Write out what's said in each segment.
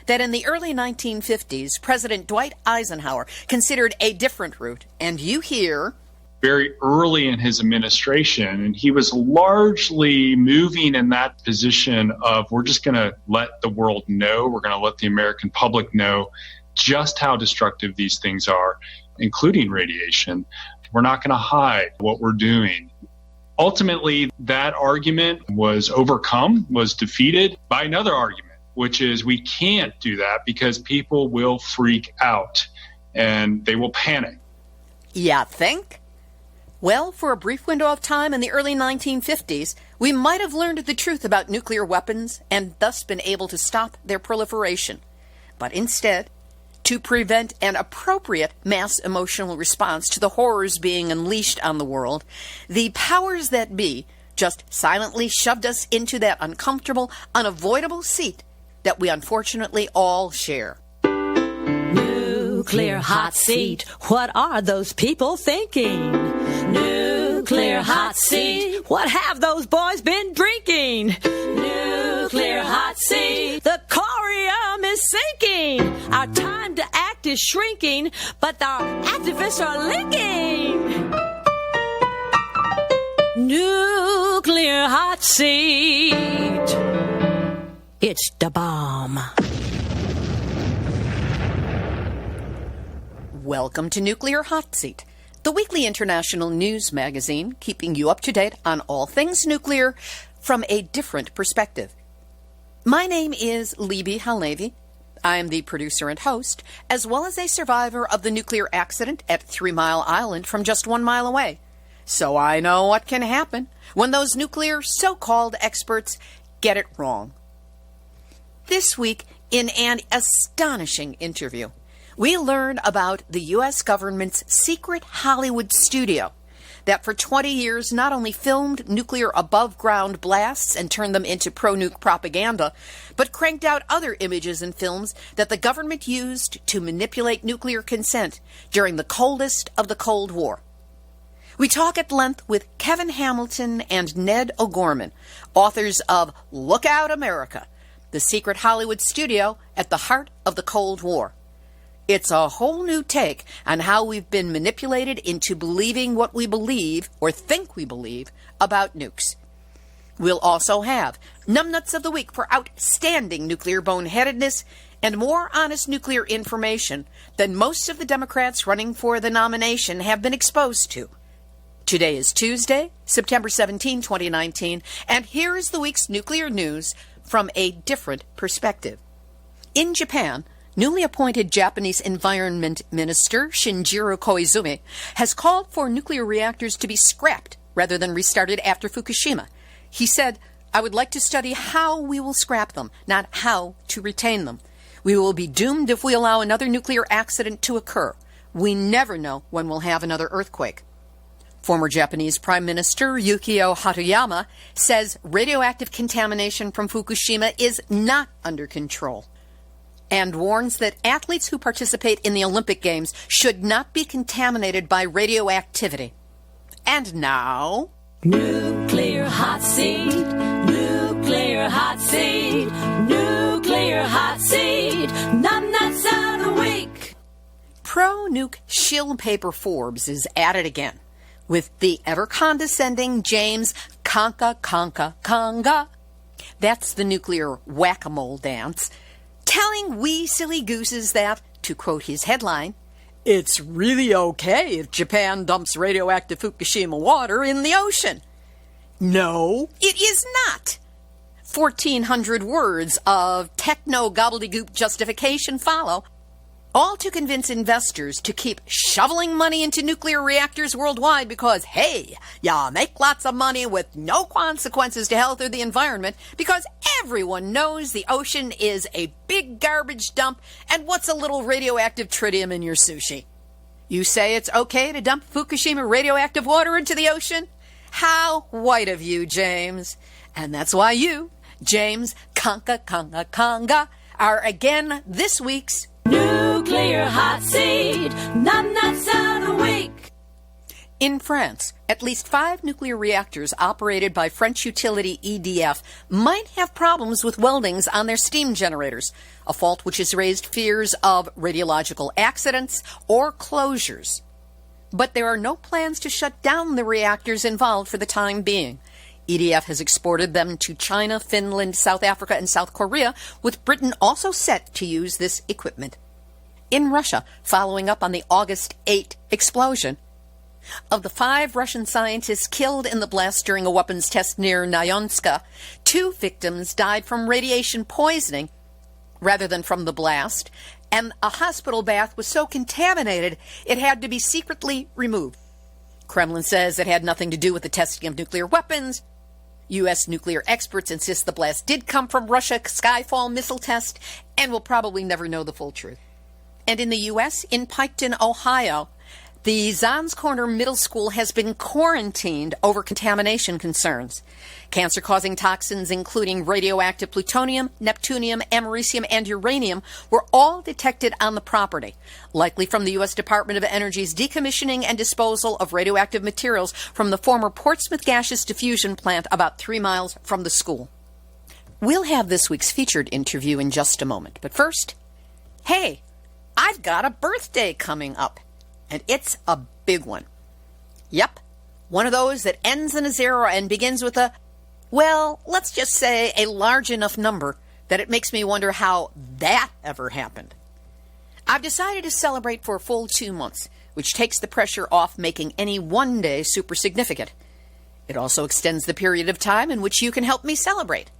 that in the early 1950s, President Dwight Eisenhower considered a different route. And you hear... very early in his administration, and he was largely moving in that position of we're just going to let the world know, we're going to let the American public know just how destructive these things are, including radiation. We're not going to hide what we're doing. Ultimately, that argument was overcome, was defeated by another argument, which is we can't do that because people will freak out and they will panic. Ya think? Well, for a brief window of time in the early 1950s, we might have learned the truth about nuclear weapons and thus been able to stop their proliferation. But instead, to prevent an appropriate mass emotional response to the horrors being unleashed on the world, the powers that be just silently shoved us into that uncomfortable, unavoidable seat that we unfortunately all share. Nuclear hot seat, what are those people thinking? Nuclear hot seat, what have those boys been drinking? Nuclear hot seat, the corium is sinking. Our time to act is shrinking, but our activists are linking. Nuclear hot seat, it's the bomb. Welcome to Nuclear Hot Seat, the weekly international news magazine keeping you up to date on all things nuclear from a different perspective. My name is Libby Halnavy. I am the producer and host, as well as a survivor of the nuclear accident at 3 Mile Island from just 1 mile away. So I know what can happen when those nuclear so-called experts get it wrong. This week, in an astonishing interview, we learn about the U.S. government's secret Hollywood studio that for 20 years not only filmed nuclear above-ground blasts and turned them into pro-nuke propaganda, but cranked out other images and films that the government used to manipulate nuclear consent during the coldest of the Cold War. We talk at length with Kevin Hamilton and Ned O'Gorman, authors of Look Out America, the secret Hollywood studio at the heart of the Cold War. It's a whole new take on how we've been manipulated into believing what we believe, or think we believe, about nukes. We'll also have Numbnuts of the Week for outstanding nuclear boneheadedness and more honest nuclear information than most of the Democrats running for the nomination have been exposed to. Today is Tuesday, September 17, 2019, and here is the week's nuclear news from a different perspective. In Japan, newly appointed Japanese Environment Minister Shinjiro Koizumi has called for nuclear reactors to be scrapped rather than restarted after Fukushima. He said, "I would like to study how we will scrap them, not how to retain them. We will be doomed if we allow another nuclear accident to occur. We never know when we'll have another earthquake." Former Japanese Prime Minister Yukio Hatoyama says radioactive contamination from Fukushima is not under control, and warns that athletes who participate in the Olympic Games should not be contaminated by radioactivity. And now... Nuclear hot seat, nuclear hot seat, nuclear hot seat, numbnuts of the week. Pro-nuke shill paper Forbes is at it again, with the ever-condescending James Conga. That's the nuclear whack-a-mole dance, telling we silly gooses that, to quote his headline, "It's really okay if Japan dumps radioactive Fukushima water in the ocean." No, it is not. 1,400 words of techno-gobbledygook justification follow, all to convince investors to keep shoveling money into nuclear reactors worldwide because, hey, ya make lots of money with no consequences to health or the environment because everyone knows the ocean is a big garbage dump, and what's a little radioactive tritium in your sushi? You say it's okay to dump Fukushima radioactive water into the ocean? How white of you, James. And that's why you, James Conga, are again this week's Nuclear hot seat, numbnuts of the week. In France, at least 5 nuclear reactors operated by French utility EDF might have problems with weldings on their steam generators, a fault which has raised fears of radiological accidents or closures. But there are no plans to shut down the reactors involved for the time being. EDF has exported them to China, Finland, South Africa, and South Korea, with Britain also set to use this equipment. In Russia, following up on the August 8 explosion, of the 5 Russian scientists killed in the blast during a weapons test near Nyonska, 2 victims died from radiation poisoning rather than from the blast, and a hospital bath was so contaminated it had to be secretly removed. Kremlin says it had nothing to do with the testing of nuclear weapons. U.S. nuclear experts insist the blast did come from Russia Skyfall missile test, and we'll probably never know the full truth. And in the U.S., in Piketon, Ohio, the Zons Corner Middle School has been quarantined over contamination concerns. Cancer-causing toxins, including radioactive plutonium, neptunium, americium, and uranium, were all detected on the property, likely from the U.S. Department of Energy's decommissioning and disposal of radioactive materials from the former Portsmouth Gaseous Diffusion Plant about 3 miles from the school. We'll have this week's featured interview in just a moment, but first, hey, I've got a birthday coming up. And it's a big one. Yep, one of those that ends in a 0 and begins with a, well, let's just say a large enough number that it makes me wonder how that ever happened. I've decided to celebrate for a full 2 months, which takes the pressure off making any one day super significant. It also extends the period of time in which you can help me celebrate.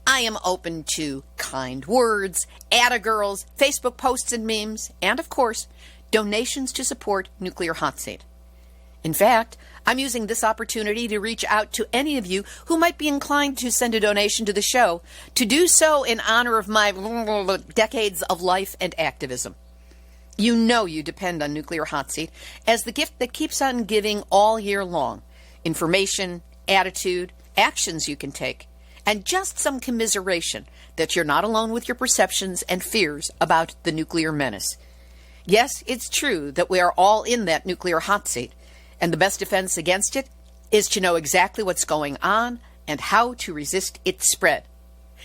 I am open to kind words, atta-girls, Facebook posts and memes, and of course, donations to support Nuclear Hotseat. In fact, I'm using this opportunity to reach out to any of you who might be inclined to send a donation to the show, to do so in honor of my decades of life and activism. You know you depend on Nuclear Hotseat as the gift that keeps on giving all year long. Information, attitude, actions you can take, and just some commiseration that you're not alone with your perceptions and fears about the nuclear menace. Yes, it's true that we are all in that nuclear hot seat, and the best defense against it is to know exactly what's going on and how to resist its spread.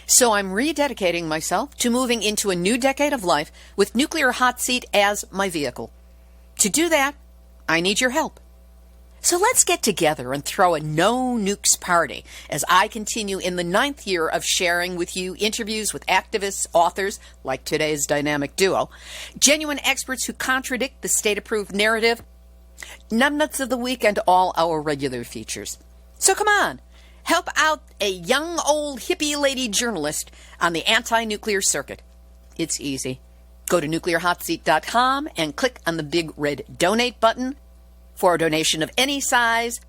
So I'm rededicating myself to moving into a new decade of life with Nuclear Hotseat as my vehicle. To do that, I need your help. So let's get together and throw a no nukes party as I continue in the 9th year of sharing with you interviews with activists, authors, like today's dynamic duo, genuine experts who contradict the state-approved narrative, numbnuts of the week, and all our regular features. So come on, help out a young old hippie lady journalist on the anti-nuclear circuit. It's easy. Go to nuclearhotseat.com and click on the big red donate button for a donation of any size,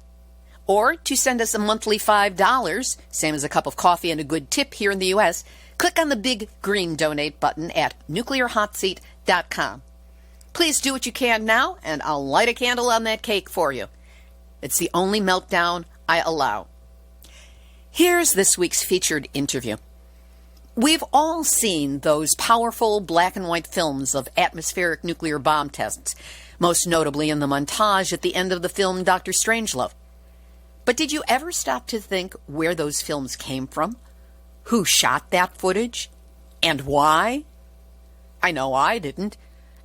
or to send us a monthly $5, same as a cup of coffee and a good tip here in the U.S., click on the big green donate button at nuclearhotseat.com. Please do what you can now, and I'll light a candle on that cake for you. It's the only meltdown I allow. Here's this week's featured interview. We've all seen those powerful black and white films of atmospheric nuclear bomb tests, most notably in the montage at the end of the film Dr. Strangelove. But did you ever stop to think where those films came from? Who shot that footage? And why? I know I didn't,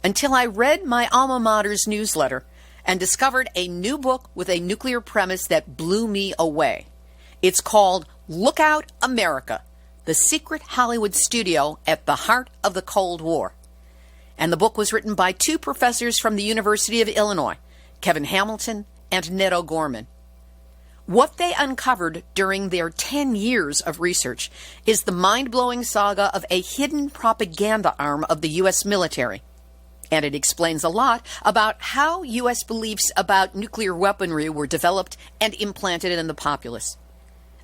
until I read my alma mater's newsletter and discovered a new book with a nuclear premise that blew me away. It's called Look Out, America, the secret Hollywood studio at the heart of the Cold War. And the book was written by 2 professors from the University of Illinois, Kevin Hamilton and Ned O'Gorman. What they uncovered during their 10 years of research is the mind-blowing saga of a hidden propaganda arm of the U.S. military. And it explains a lot about how U.S. beliefs about nuclear weaponry were developed and implanted in the populace.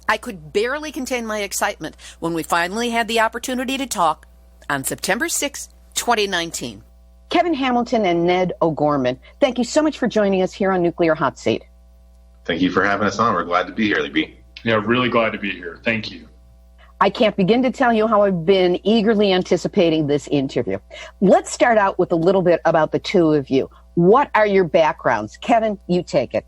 I could barely contain my excitement when we finally had the opportunity to talk on September 6, 2019. Kevin Hamilton and Ned O'Gorman, thank you so much for joining us here on Nuclear Hotseat. Thank you for having us on. We're glad to be here, Libby. Yeah, really glad to be here. Thank you. I can't begin to tell you how I've been eagerly anticipating this interview. Let's start out with a little bit about the two of you. What are your backgrounds? Kevin, you take it.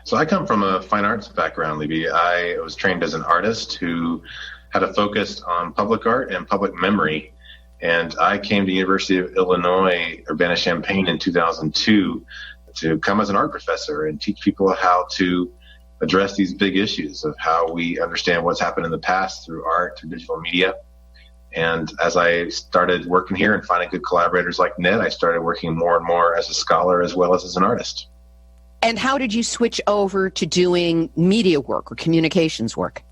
So I come from a fine arts background, Libby. I was trained as an artist who had a focus on public art and public memory. And I came to University of Illinois, Urbana-Champaign in 2002 to come as an art professor and teach people how to address these big issues of how we understand what's happened in the past through art, through digital media. And as I started working here and finding good collaborators like Ned, I started working more and more as a scholar as well as an artist. And how did you switch over to doing media work or communications work?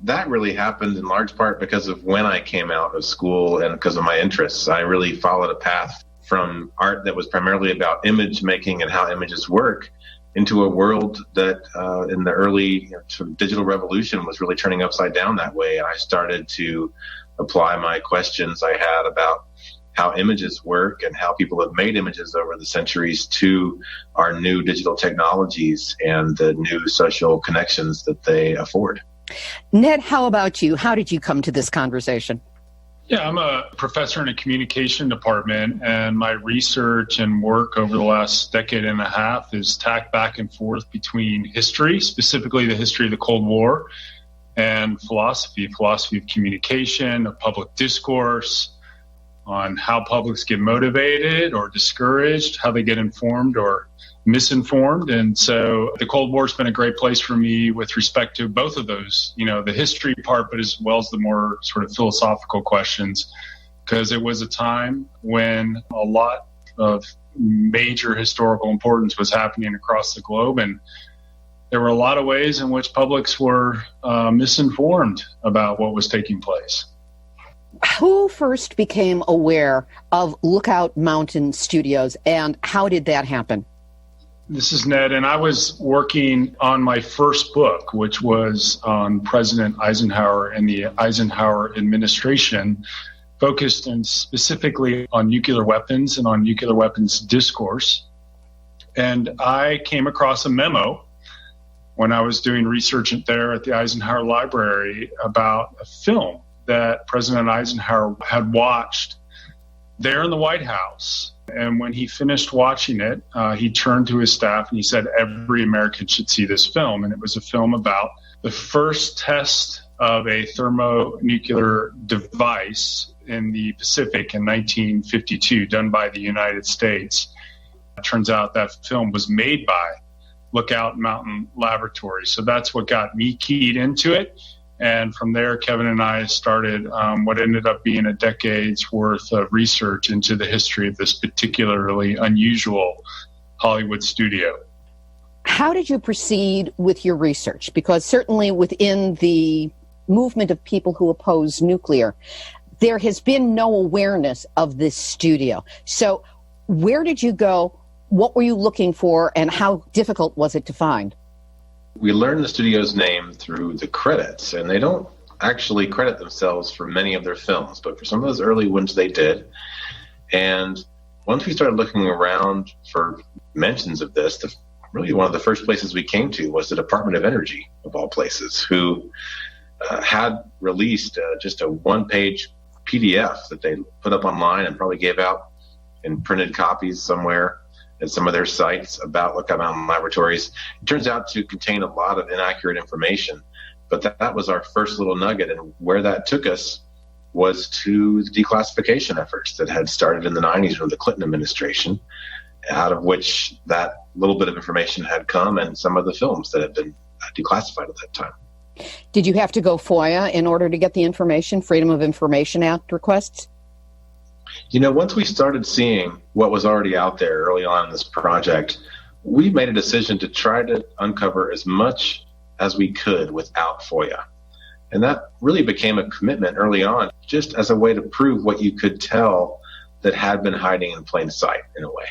That really happened in large part because of when I came out of school and because of my interests. I really followed a path from art that was primarily about image making and how images work into a world that in the early sort of digital revolution was really turning upside down that way. And I started to apply my questions I had about how images work and how people have made images over the centuries to our new digital technologies and the new social connections that they afford. Ned, how about you? How did you come to this conversation? Yeah, I'm a professor in a communication department, and my research and work over the last decade and a half is tacked back and forth between history, specifically the history of the Cold War, and philosophy of communication, of public discourse, on how publics get motivated or discouraged, how they get informed or misinformed. And so the Cold War has been a great place for me with respect to both of those, the history part, but as well as the more sort of philosophical questions, because it was a time when a lot of major historical importance was happening across the globe. And there were a lot of ways in which publics were misinformed about what was taking place. Who first became aware of Lookout Mountain Studios, and how did that happen? This is Ned, and I was working on my first book, which was on President Eisenhower and the Eisenhower administration, focused and specifically on nuclear weapons and on nuclear weapons discourse. And I came across a memo when I was doing research there at the Eisenhower Library about a film that President Eisenhower had watched there in the White House. And when he finished watching it, he turned to his staff and he said, every American should see this film. And it was a film about the first test of a thermonuclear device in the Pacific in 1952, done by the United States. It turns out that film was made by Lookout Mountain Laboratory. So that's what got me keyed into it. And from there, Kevin and I started what ended up being a decade's worth of research into the history of this particularly unusual Hollywood studio. How did you proceed with your research? Because certainly within the movement of people who oppose nuclear, there has been no awareness of this studio. So where did you go? What were you looking for? And how difficult was it to find? We learned the studio's name through the credits, and they don't actually credit themselves for many of their films, but for some of those early ones they did. And once we started looking around for mentions of this, really one of the first places we came to was the Department of Energy, of all places, who had released just a one-page PDF that they put up online and probably gave out in printed copies somewhere at some of their sites about Lookout Mountain Laboratories. It turns out to contain a lot of inaccurate information, but that was our first little nugget. And where that took us was to the declassification efforts that had started in the 90s under the Clinton administration, out of which that little bit of information had come, and some of the films that had been declassified at that time. Did you have to go FOIA in order to get the information, Freedom of Information Act requests? Once we started seeing what was already out there early on in this project, we made a decision to try to uncover as much as we could without FOIA. And that really became a commitment early on, just as a way to prove what you could tell that had been hiding in plain sight, in a way.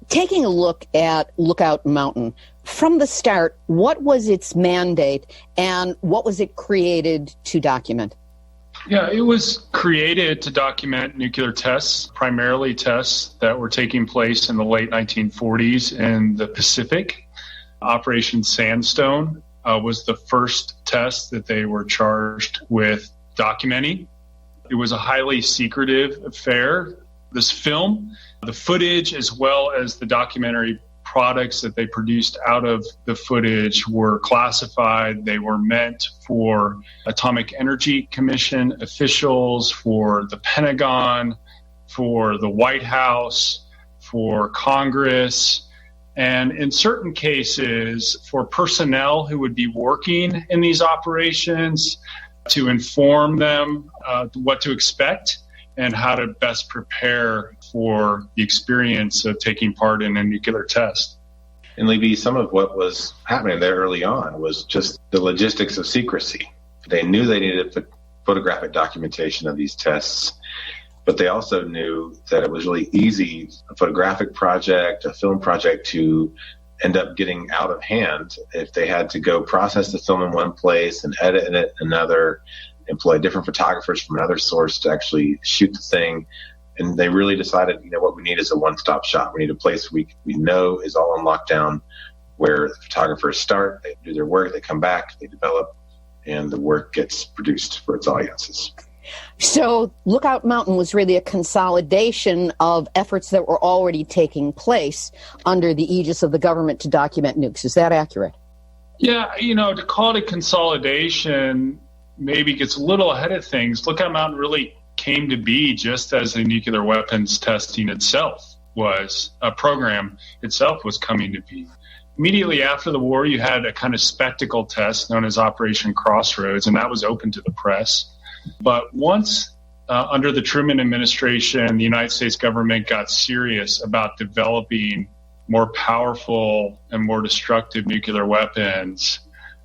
Taking a look at Lookout Mountain, from the start, what was its mandate and what was it created to document? Yeah, it was created to document nuclear tests, primarily tests that were taking place in the late 1940s in the Pacific. Operation Sandstone was the first test that they were charged with documenting. It was a highly secretive affair. This film, the footage, as well as the documentary products that they produced out of the footage were classified. They were meant for Atomic Energy Commission officials, for the Pentagon, for the White House, for Congress, and in certain cases for personnel who would be working in these operations to inform them what to expect and how to best prepare for the experience of taking part in a nuclear test. And Libby, some of what was happening there early on was just the logistics of secrecy. They knew they needed photographic documentation of these tests, but they also knew that it was really easy, a photographic project, a film project, to end up getting out of hand if they had to go process the film in one place and edit it in another, employ different photographers from another source to actually shoot the thing. And they really decided, what we need is a one-stop shop. We need a place we know is all on lockdown, where the photographers start, they do their work, they come back, they develop, and the work gets produced for its audiences. So Lookout Mountain was really a consolidation of efforts that were already taking place under the aegis of the government to document nukes. Is that accurate? Yeah, to call it a consolidation maybe gets a little ahead of things. Lookout Mountain really came to be just as the nuclear weapons testing itself was, a program itself was coming to be. Immediately after the war, you had a kind of spectacle test known as Operation Crossroads, and that was open to the press. But once under the Truman administration, the United States government got serious about developing more powerful and more destructive nuclear weapons,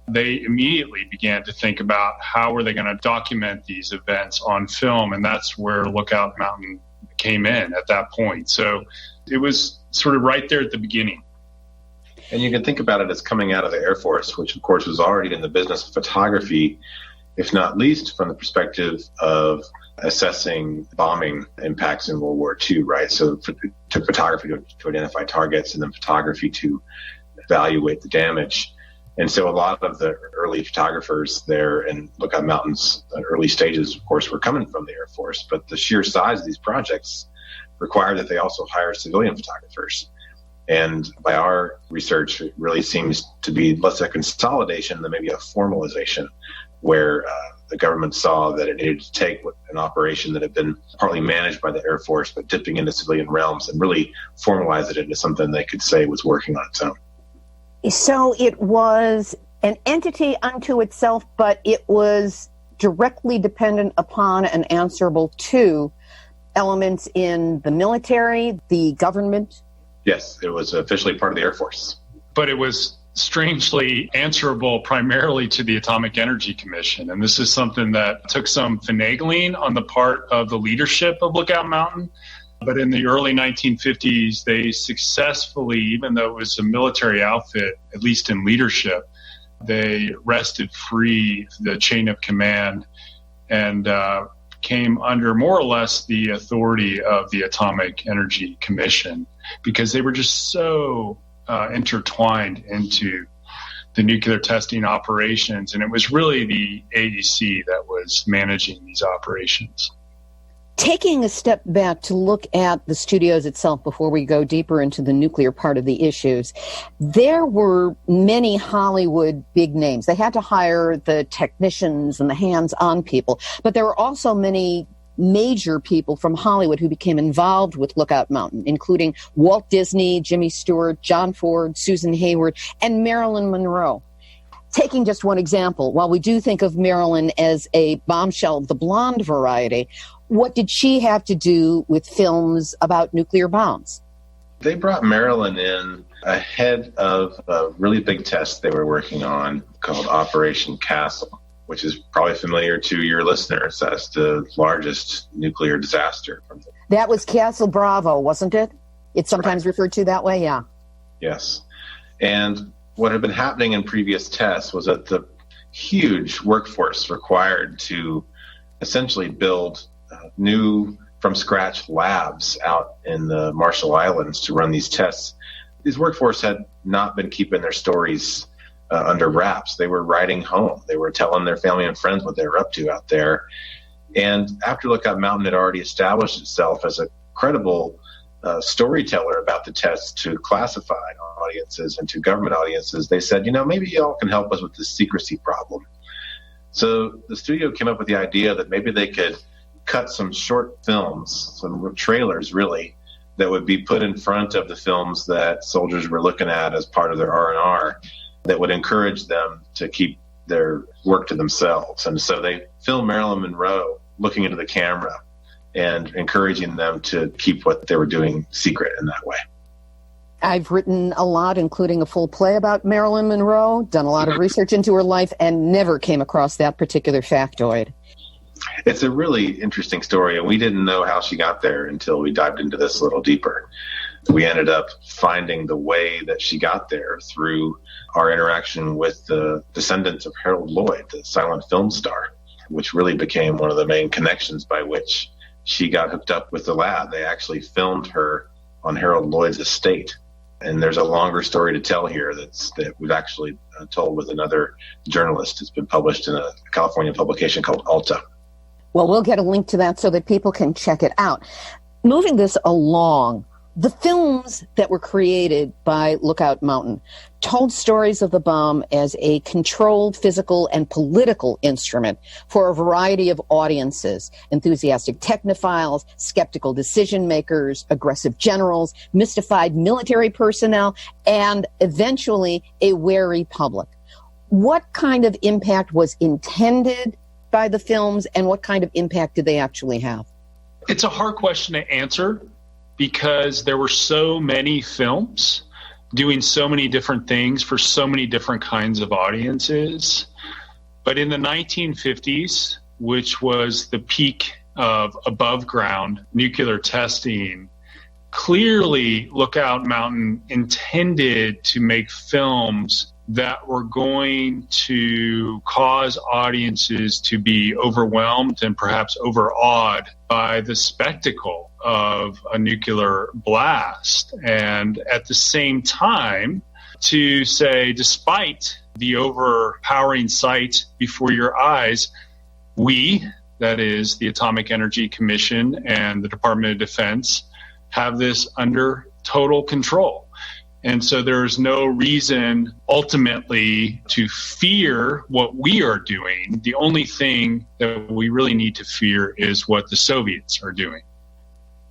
they immediately began to think about how were they going to document these events on film, and that's where Lookout Mountain came in at that point. So it was sort of right there at the beginning. And you can think about it as coming out of the Air Force, which of course was already in the business of photography, if not least from the perspective of assessing bombing impacts in World War II, right? So it took photography to identify targets, and then photography to evaluate the damage. And so a lot of the early photographers there in Lookout Mountain's early stages, of course, were coming from the Air Force, but the sheer size of these projects required that they also hire civilian photographers. And by our research, it really seems to be less a consolidation than maybe a formalization, where the government saw that it needed to take an operation that had been partly managed by the Air Force, but dipping into civilian realms, and really formalize it into something they could say was working on its own. So it was an entity unto itself, but it was directly dependent upon and answerable to elements in the military, the government? Yes, it was officially part of the Air Force. But it was strangely answerable primarily to the Atomic Energy Commission. And this is something that took some finagling on the part of the leadership of Lookout Mountain. But in the early 1950s, they successfully, even though it was a military outfit, at least in leadership, they wrested free the chain of command and came under more or less the authority of the Atomic Energy Commission, because they were just so intertwined into the nuclear testing operations. And it was really the AEC that was managing these operations. Taking a step back to look at the studios itself before we go deeper into the nuclear part of the issues, there were many Hollywood big names. They had to hire the technicians and the hands-on people, but there were also many major people from Hollywood who became involved with Lookout Mountain, including Walt Disney, Jimmy Stewart, John Ford, Susan Hayward, and Marilyn Monroe. Taking just one example, while we do think of Marilyn as a bombshell of the blonde variety, what did she have to do with films about nuclear bombs? They brought Marilyn in ahead of a really big test they were working on called Operation Castle, which is probably familiar to your listeners as the largest nuclear disaster. That was Castle Bravo, wasn't it? It's sometimes referred to that way, yeah. Yes. And what had been happening in previous tests was that the huge workforce required to essentially build new from-scratch labs out in the Marshall Islands to run these tests, these workforce had not been keeping their stories under wraps. They were writing home. They were telling their family and friends what they were up to out there. And after Lookout Mountain had already established itself as a credible storyteller about the test to classified audiences and to government audiences, they said, maybe y'all can help us with this secrecy problem. So the studio came up with the idea that maybe they could cut some short films, some trailers really, that would be put in front of the films that soldiers were looking at as part of their R&R that would encourage them to keep their work to themselves. And so they filmed Marilyn Monroe looking into the camera and encouraging them to keep what they were doing secret in that way. I've written a lot, including a full play about Marilyn Monroe, done a lot of research into her life, and never came across that particular factoid. It's a really interesting story, and we didn't know how she got there until we dived into this a little deeper. We ended up finding the way that she got there through our interaction with the descendants of Harold Lloyd, the silent film star, which really became one of the main connections by which she got hooked up with the lab. They actually filmed her on Harold Lloyd's estate. And there's a longer story to tell here that we've actually told with another journalist. It's been published in a California publication called Alta. Well, we'll get a link to that so that people can check it out. Moving this along, the films that were created by Lookout Mountain told stories of the bomb as a controlled physical and political instrument for a variety of audiences: enthusiastic technophiles, skeptical decision makers, aggressive generals, mystified military personnel, and eventually a wary public. What kind of impact was intended by the films, and what kind of impact did they actually have? It's a hard question to answer because there were so many films doing so many different things for so many different kinds of audiences. But in the 1950s, which was the peak of above ground nuclear testing, clearly Lookout Mountain intended to make films that were going to cause audiences to be overwhelmed and perhaps overawed by the spectacle of a nuclear blast. And at the same time, to say, despite the overpowering sight before your eyes, we, that is the Atomic Energy Commission and the Department of Defense, have this under total control. And so there's no reason ultimately to fear what we are doing. The only thing that we really need to fear is what the Soviets are doing.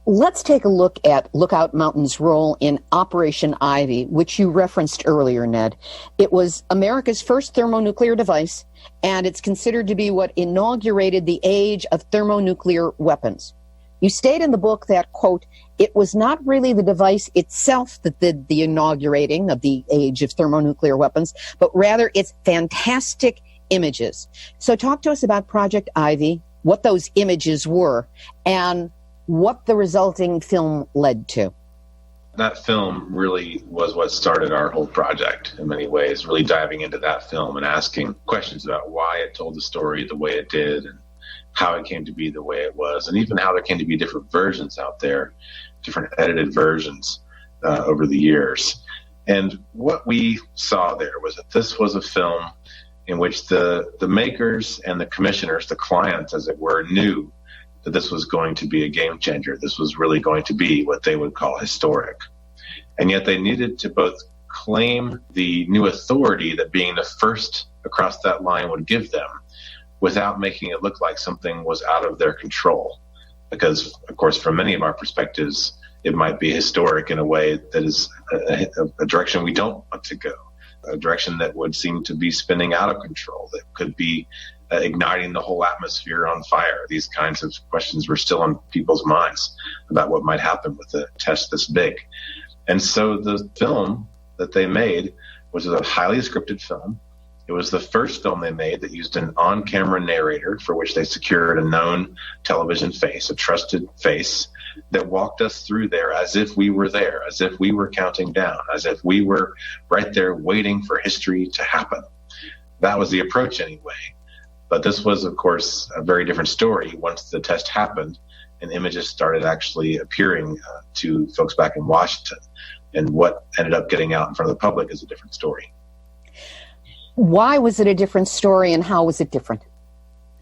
Let's take a look at Lookout Mountain's role in Operation Ivy, which you referenced earlier, Ned. It was America's first thermonuclear device, and it's considered to be what inaugurated the age of thermonuclear weapons. You state in the book that, quote, it was not really the device itself that did the inaugurating of the age of thermonuclear weapons, but rather its fantastic images. So talk to us about Project Ivy, what those images were, and what the resulting film led to. That film really was what started our whole project in many ways, really diving into that film and asking questions about why it told the story the way it did and how it came to be the way it was, and even how there came to be different versions out there, different edited versions over the years. And what we saw there was that this was a film in which the makers and the commissioners, the clients as it were, knew that this was going to be a game changer. This was really going to be what they would call historic. And yet they needed to both claim the new authority that being the first across that line would give them, without making it look like something was out of their control. Because, of course, from many of our perspectives, it might be historic in a way that is a direction we don't want to go, a direction that would seem to be spinning out of control, that could be igniting the whole atmosphere on fire. These kinds of questions were still on people's minds about what might happen with a test this big. And so the film that they made was a highly scripted film. It was the first film they made that used an on-camera narrator for which they secured a known television face, a trusted face that walked us through there as if we were there, as if we were counting down, as if we were right there waiting for history to happen. That was the approach anyway. But this was, of course, a very different story once the test happened and images started actually appearing to folks back in Washington. And what ended up getting out in front of the public is a different story. Why was it a different story, and how was it different?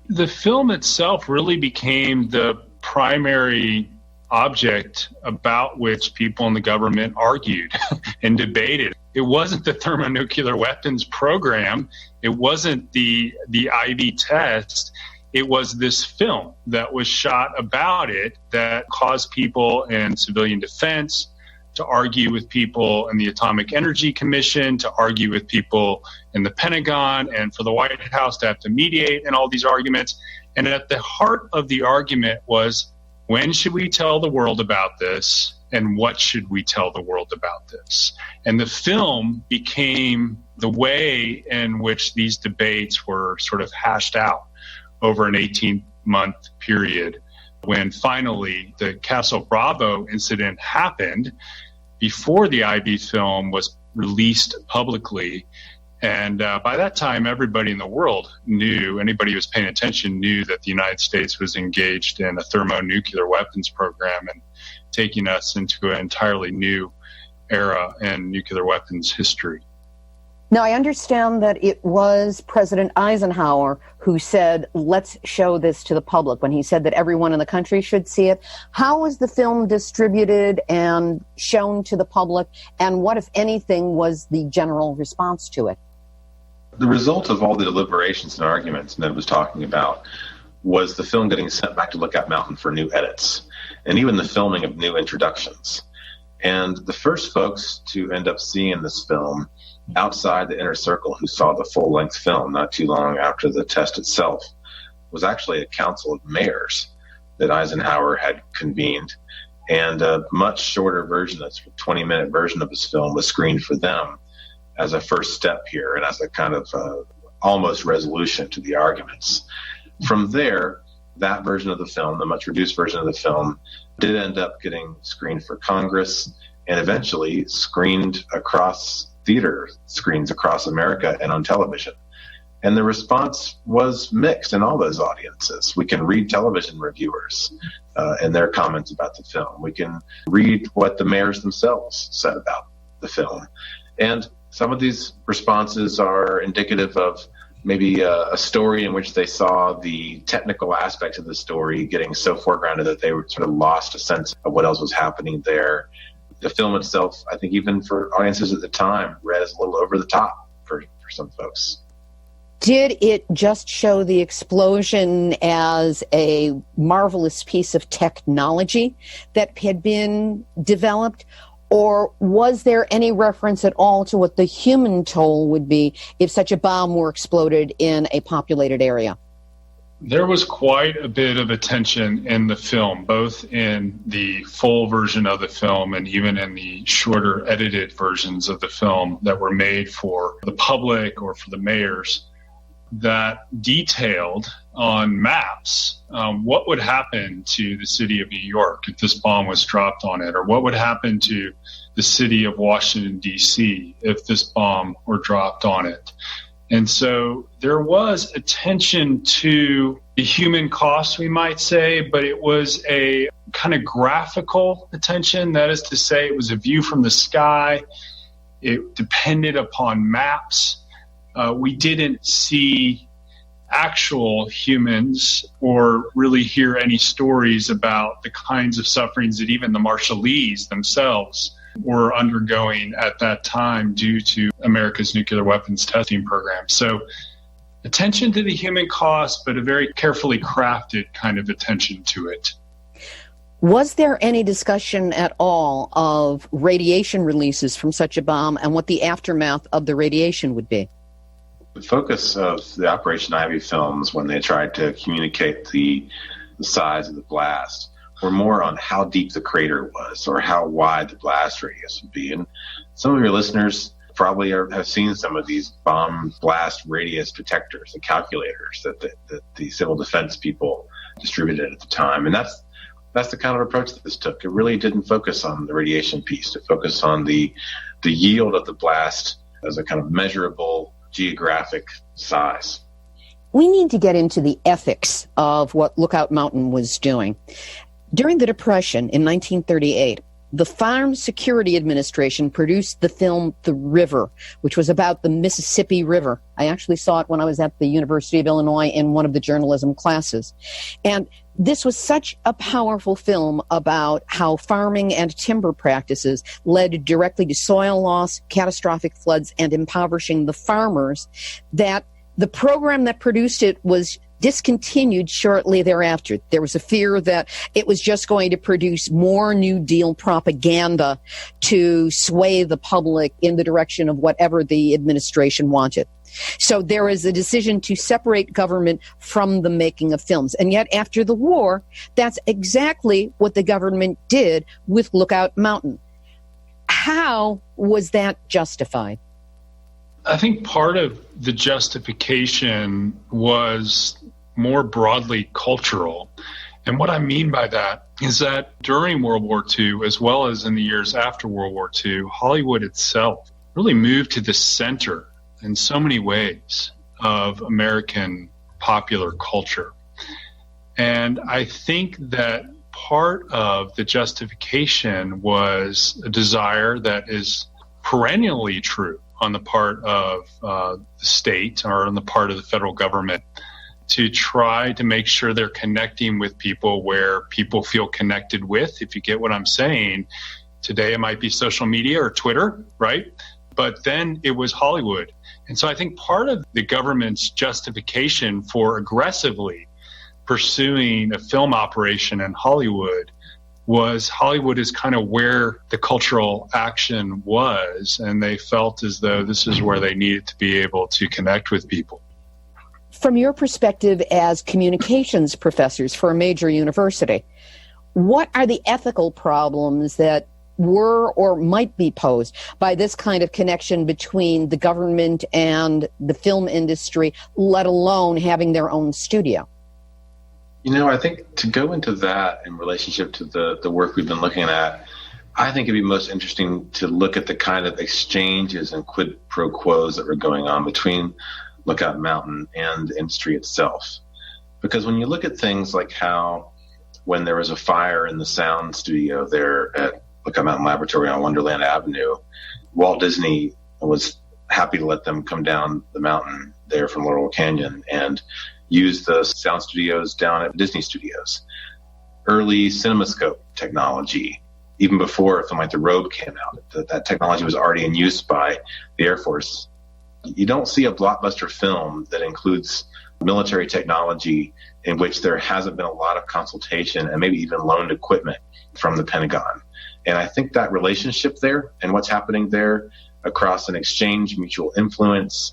The film itself really became the primary object about which people in the government argued and debated. It wasn't the thermonuclear weapons program. It wasn't the IB test. It was this film that was shot about it that caused people in civilian defense to argue with people in the Atomic Energy Commission, to argue with people in the Pentagon, and for the White House to have to mediate in all these arguments. And at the heart of the argument was, when should we tell the world about this, and what should we tell the world about this? And the film became the way in which these debates were sort of hashed out over an 18-month period. When finally the Castle Bravo incident happened, before the IB film was released publicly. And by that time, everybody in the world knew, anybody who was paying attention knew that the United States was engaged in a thermonuclear weapons program and taking us into an entirely new era in nuclear weapons history. Now, I understand that it was President Eisenhower who said, let's show this to the public, when he said that everyone in the country should see it. How was the film distributed and shown to the public, and what, if anything, was the general response to it? The result of all the deliberations and arguments Ned was talking about was the film getting sent back to Lookout Mountain for new edits, and even the filming of new introductions. And the first folks to end up seeing this film outside the inner circle who saw the full-length film not too long after the test itself was actually a council of mayors that Eisenhower had convened. And a much shorter version, that's a 20-minute version of his film, was screened for them as a first step here and as a kind of almost resolution to the arguments. From there, that version of the film, the much reduced version of the film, did end up getting screened for Congress and eventually screened across theater screens across America and on television. And the response was mixed in all those audiences. We can read television reviewers and their comments about the film. We can read what the mayors themselves said about the film. And some of these responses are indicative of maybe a story in which they saw the technical aspects of the story getting so foregrounded that they were sort of lost a sense of what else was happening there. The film itself, I think even for audiences at the time, read as a little over the top for some folks. Did it just show the explosion as a marvelous piece of technology that had been developed? Or was there any reference at all to what the human toll would be if such a bomb were exploded in a populated area? There was quite a bit of attention in the film, both in the full version of the film and even in the shorter edited versions of the film that were made for the public or for the mayors, that detailed on maps what would happen to the city of New York if this bomb was dropped on it, or what would happen to the city of Washington, D.C. if this bomb were dropped on it. And so there was attention to the human cost, we might say, but it was a kind of graphical attention. That is to say, it was a view from the sky. It depended upon maps. We didn't see actual humans or really hear any stories about the kinds of sufferings that even the Marshallese themselves were undergoing at that time due to America's nuclear weapons testing program. So attention to the human cost, but a very carefully crafted kind of attention to it. Was there any discussion at all of radiation releases from such a bomb and what the aftermath of the radiation would be? The focus of the Operation Ivy films, when they tried to communicate the size of the blast, were more on how deep the crater was or how wide the blast radius would be. And some of your listeners probably have seen some of these bomb blast radius detectors, the calculators that the civil defense people distributed at the time. And that's the kind of approach that this took. It really didn't focus on the radiation piece. It focused on the yield of the blast as a kind of measurable geographic size. We need to get into the ethics of what Lookout Mountain was doing. During the Depression in 1938, the Farm Security Administration produced the film The River, which was about the Mississippi River. I actually saw it when I was at the University of Illinois in one of the journalism classes. And this was such a powerful film about how farming and timber practices led directly to soil loss, catastrophic floods, and impoverishing the farmers, that the program that produced it was discontinued shortly thereafter. There was a fear that it was just going to produce more New Deal propaganda to sway the public in the direction of whatever the administration wanted. So there is a decision to separate government from the making of films. And yet after the war, that's exactly what the government did with Lookout Mountain. How was that justified? I think part of the justification was more broadly cultural. And what I mean by that is that during World War II, as well as in the years after World War II, Hollywood itself really moved to the center in so many ways of American popular culture. And I think that part of the justification was a desire that is perennially true on the part of the state or on the part of the federal government to try to make sure they're connecting with people where people feel connected with. If you get what I'm saying, today it might be social media or Twitter, right? But then it was Hollywood. And so I think part of the government's justification for aggressively pursuing a film operation in Hollywood was Hollywood is kind of where the cultural action was, and they felt as though this is where they needed to be able to connect with people. From your perspective as communications professors for a major university, what are the ethical problems that were or might be posed by this kind of connection between the government and the film industry, let alone having their own studio? You know, I think to go into that in relationship to the work we've been looking at, I think it'd be most interesting to look at the kind of exchanges and quid pro quos that were going on between Lookout Mountain and the industry itself. Because when you look at things like how when there was a fire in the sound studio there at Lookout Mountain Laboratory on Wonderland Avenue, Walt Disney was happy to let them come down the mountain there from Laurel Canyon and use the sound studios down at Disney Studios. Early CinemaScope technology, even before a film like The Robe came out, that technology was already in use by the Air Force. You don't see a blockbuster film that includes military technology in which there hasn't been a lot of consultation and maybe even loaned equipment from the Pentagon. And I think that relationship there and what's happening there across an exchange, mutual influence,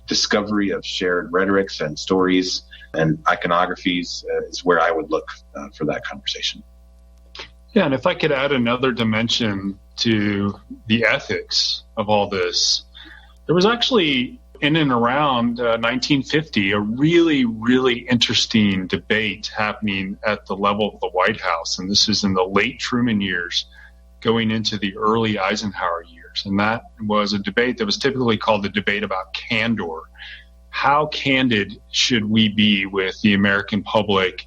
discovery of shared rhetorics and stories and iconographies is where I would look for that conversation. Yeah, and if I could add another dimension to the ethics of all this, there was actually in and around 1950 a really, really interesting debate happening at the level of the White House. And this is in the late Truman years going into the early Eisenhower years. And that was a debate that was typically called the debate about candor. How candid should we be with the American public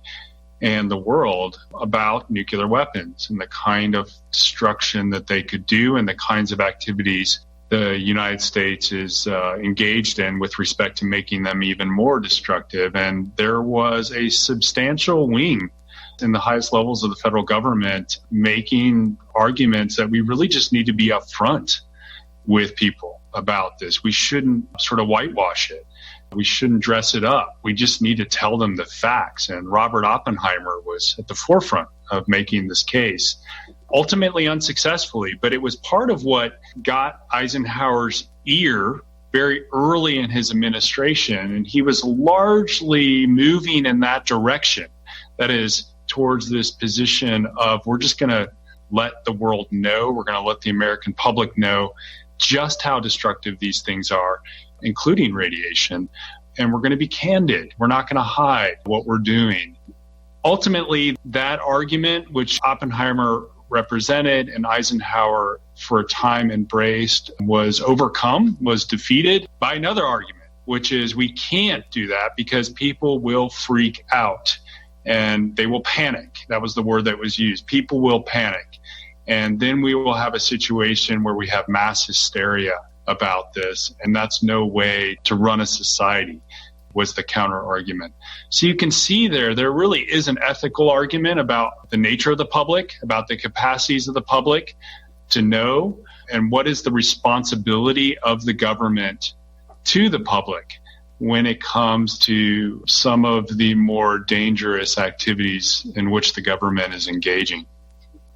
and the world about nuclear weapons and the kind of destruction that they could do and the kinds of activities the United States is engaged in with respect to making them even more destructive? And there was a substantial wing in the highest levels of the federal government making arguments that we really just need to be upfront with people about this. We shouldn't sort of whitewash it. We shouldn't dress it up. We just need to tell them the facts. And Robert Oppenheimer was at the forefront of making this case, ultimately unsuccessfully, but it was part of what got Eisenhower's ear very early in his administration. And he was largely moving in that direction. That is, towards this position of we're just going to let the world know, we're going to let the American public know just how destructive these things are, including radiation, and we're going to be candid. We're not going to hide what we're doing. Ultimately, that argument, which Oppenheimer represented and Eisenhower for a time embraced, was overcome, was defeated by another argument, which is we can't do that because people will freak out and they will panic. That was the word that was used. People will panic. And then we will have a situation where we have mass hysteria about this, and that's no way to run a society, was the counter argument. So you can see there really is an ethical argument about the nature of the public, about the capacities of the public to know, and what is the responsibility of the government to the public when it comes to some of the more dangerous activities in which the government is engaging.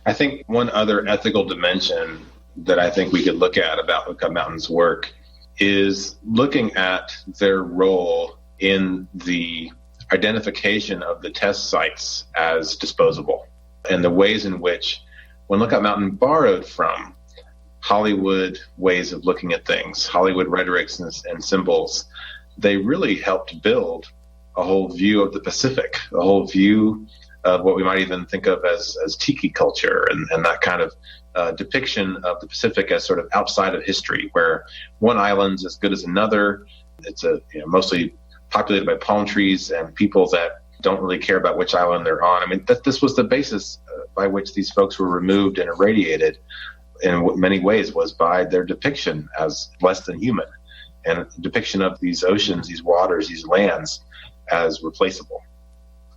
I think one other ethical dimension that I think we could look at about Lookout Mountain's work is looking at their role in the identification of the test sites as disposable, and the ways in which, when Lookout Mountain borrowed from Hollywood ways of looking at things, Hollywood rhetorics and symbols, they really helped build a whole view of the Pacific, a whole view of what we might even think of as tiki culture, and that kind of depiction of the Pacific as sort of outside of history, where one island's as good as another. It's mostly populated by palm trees and people that don't really care about which island they're on. I mean, this was the basis by which these folks were removed and irradiated in many ways, was by their depiction as less than human, and depiction of these oceans, these waters, these lands as replaceable.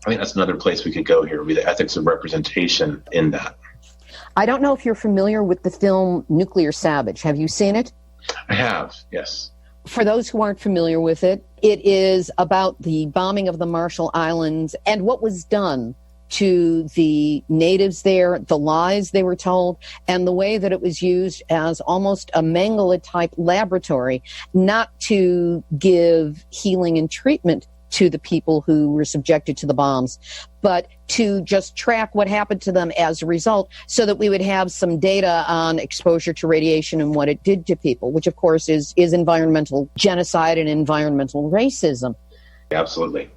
I think that's another place we could go here, would be the ethics of representation in that. I don't know if you're familiar with the film Nuclear Savage. Have you seen it? I have, yes. For those who aren't familiar with it, it is about the bombing of the Marshall Islands and what was done to the natives there, the lies they were told, and the way that it was used as almost a Mengele-type laboratory, not to give healing and treatment to the people who were subjected to the bombs, but to just track what happened to them as a result, so that we would have some data on exposure to radiation and what it did to people, which of course is environmental genocide and environmental racism. Absolutely.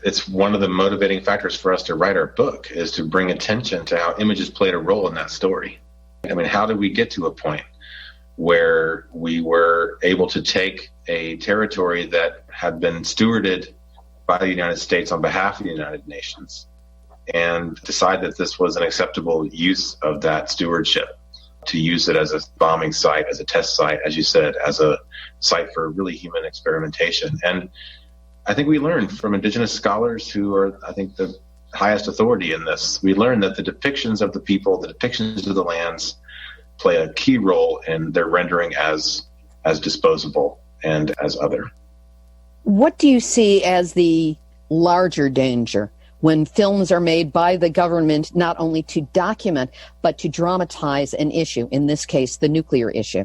It's one of the motivating factors for us to write our book, is to bring attention to how images played a role in that story. I mean, how did we get to a point where we were able to take a territory that had been stewarded by the United States on behalf of the United Nations and decide that this was an acceptable use of that stewardship, to use it as a bombing site, as a test site, as you said, as a site for really human experimentation? And I think we learned from indigenous scholars, who are, I think, the highest authority in this. We learned that the depictions of the people, the depictions of the lands, play a key role in their rendering as disposable and as other. What do you see as the larger danger when films are made by the government, not only to document, but to dramatize an issue, in this case, the nuclear issue?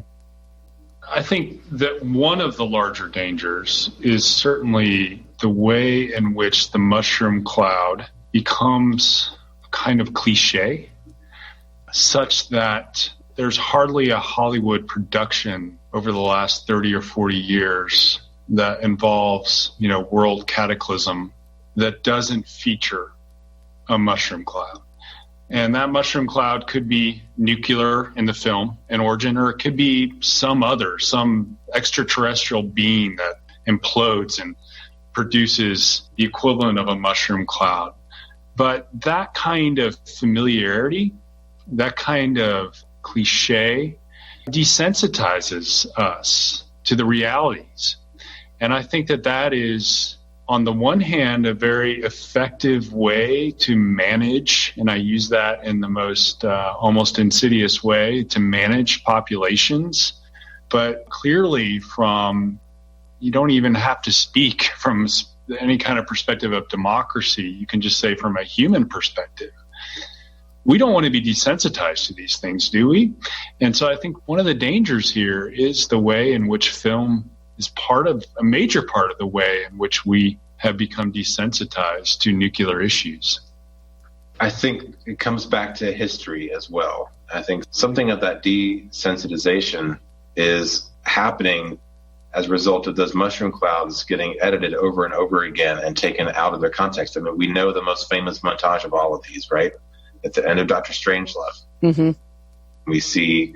I think that one of the larger dangers is certainly the way in which the mushroom cloud becomes a kind of cliche, such that there's hardly a Hollywood production over the last 30 or 40 years that involves, world cataclysm that doesn't feature a mushroom cloud. And that mushroom cloud could be nuclear in the film in origin, or it could be some extraterrestrial being that implodes and produces the equivalent of a mushroom cloud. But that kind of familiarity, that kind of cliche, desensitizes us to the realities. And I think that is, on the one hand, a very effective way to manage, and I use that in the most almost insidious way, to manage populations. But clearly, you don't even have to speak from any kind of perspective of democracy. You can just say from a human perspective. We don't want to be desensitized to these things, do we? And so I think one of the dangers here is the way in which film is a major part of the way in which we have become desensitized to nuclear issues. I think it comes back to history as well. I think something of that desensitization is happening as a result of those mushroom clouds getting edited over and over again and taken out of their context. I mean, we know the most famous montage of all of these, right? At the end of Dr. Strangelove. Mm-hmm. We see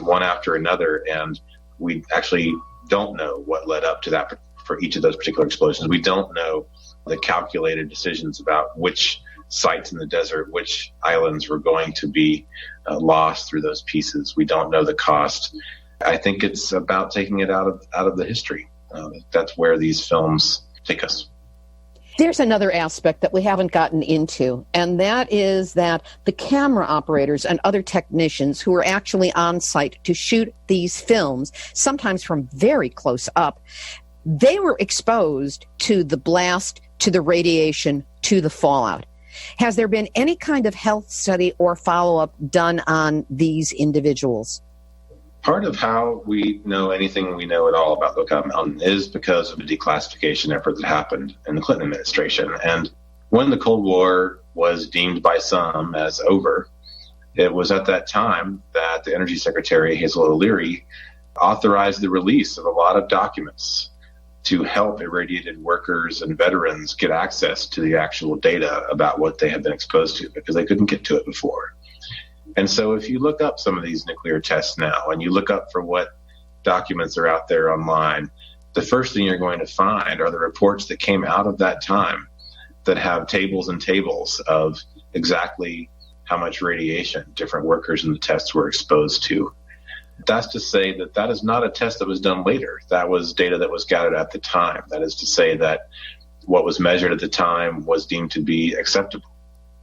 one after another, and we actually don't know what led up to that for each of those particular explosions. We don't know the calculated decisions about which sites in the desert, which islands were going to be lost through those pieces. We don't know the cost. I think it's about taking it out of the history. That's where these films take us. There's another aspect that we haven't gotten into, and that is that the camera operators and other technicians who are actually on site to shoot these films, sometimes from very close up, they were exposed to the blast, to the radiation, to the fallout. Has there been any kind of health study or follow-up done on these individuals? Part of how we know anything we know at all about Lookout Mountain is because of the declassification effort that happened in the Clinton administration. And when the Cold War was deemed by some as over, it was at that time that the Energy Secretary, Hazel O'Leary, authorized the release of a lot of documents to help irradiated workers and veterans get access to the actual data about what they had been exposed to, because they couldn't get to it before. And so if you look up some of these nuclear tests now and you look up for what documents are out there online, the first thing you're going to find are the reports that came out of that time that have tables and tables of exactly how much radiation different workers in the tests were exposed to. That's to say that that is not a test that was done later. That was data that was gathered at the time. That is to say that what was measured at the time was deemed to be acceptable.